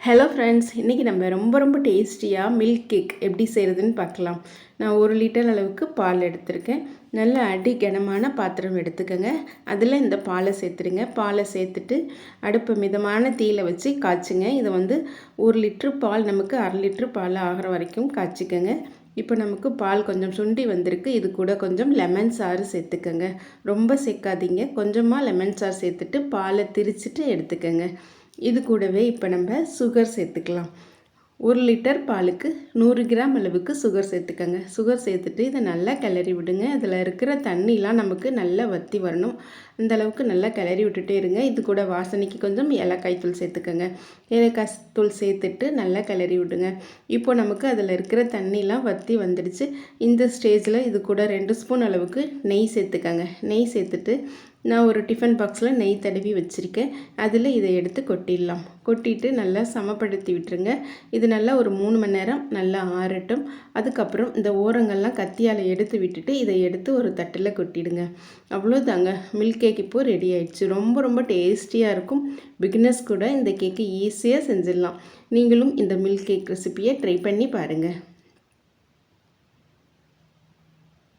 Hello friends, இன்றைக்கி நம்ம ரொம்ப டேஸ்டியாக மில்க் கேக் எப்படி செய்கிறதுன்னு பார்க்கலாம். நான் 1 லிட்டர் அளவுக்கு பால் எடுத்திருக்கேன். நல்ல அடி கனமான பாத்திரம் எடுத்துக்கோங்க. அதில் இந்த பாலை சேர்த்துருங்க. பாலை சேர்த்துட்டு அடுப்பை மிதமான தீயில் வச்சு காய்ச்சுங்க. இதை 1 லிட்ரு பால் நமக்கு 1/2 லிட்ரு பால் ஆகிற வரைக்கும் காய்ச்சிக்கோங்க. இப்போ நமக்கு பால் கொஞ்சம் சுண்டி வந்திருக்கு. இது கூட கொஞ்சம் லெமன் சாறு சேர்த்துக்கோங்க. ரொம்ப சேர்க்காதீங்க, கொஞ்சமாக லெமன் சாறு சேர்த்துட்டு பாலை திரிச்சிட்டு எடுத்துக்கோங்க. இது கூடவே இப்போ நம்ம சுகர் சேர்த்துக்கலாம். 1 லிட்டர் பாலுக்கு 100 கிராம் அளவுக்கு சுகர் சேர்த்துக்கங்க. சுகர் சேர்த்துட்டு இதை நல்லா கிளறி விடுங்க. அதில் இருக்கிற தண்ணிலாம் நமக்கு நல்லா வற்றி வரணும். அந்த அளவுக்கு நல்லா கிளறி விட்டுட்டே இருங்க. இது கூட வாசனைக்கு கொஞ்சம் ஏலக்காய் தூள் சேர்த்துக்கங்க. ஏலக்காய் தூள் சேர்த்துட்டு நல்லா கிளறி விடுங்க. இப்போ நமக்கு அதில் இருக்கிற தண்ணிலாம் வற்றி வந்துடுச்சு. இந்த ஸ்டேஜில் இது கூட 2 ஸ்பூன் அளவுக்கு நெய் சேர்த்துக்கங்க. நெய் சேர்த்துட்டு நான் ஒரு டிஃபன் பாக்ஸில் நெய் தடவி வச்சுருக்கேன். அதில் இதை எடுத்து கொட்டிடலாம். கொட்டிட்டு நல்லா சமப்படுத்தி விட்டுருங்க. இது நல்லா ஒரு 3 மணி நேரம் நல்லா ஆறட்டும். அதுக்கப்புறம் இந்த ஓரங்கள்லாம் கத்தியால் எடுத்து விட்டுட்டு இதை எடுத்து ஒரு தட்டில் கொட்டிடுங்க. அவ்வளோதாங்க, மில்க் கேக் இப்போது ரெடி ஆயிடுச்சு. ரொம்ப டேஸ்டியாக இருக்கும். பிகினர்ஸ் கூட இந்த கேக்கு ஈஸியாக செஞ்சிடலாம். நீங்களும் இந்த மில்க் கேக் ரெசிபியை ட்ரை பண்ணி பாருங்கள்.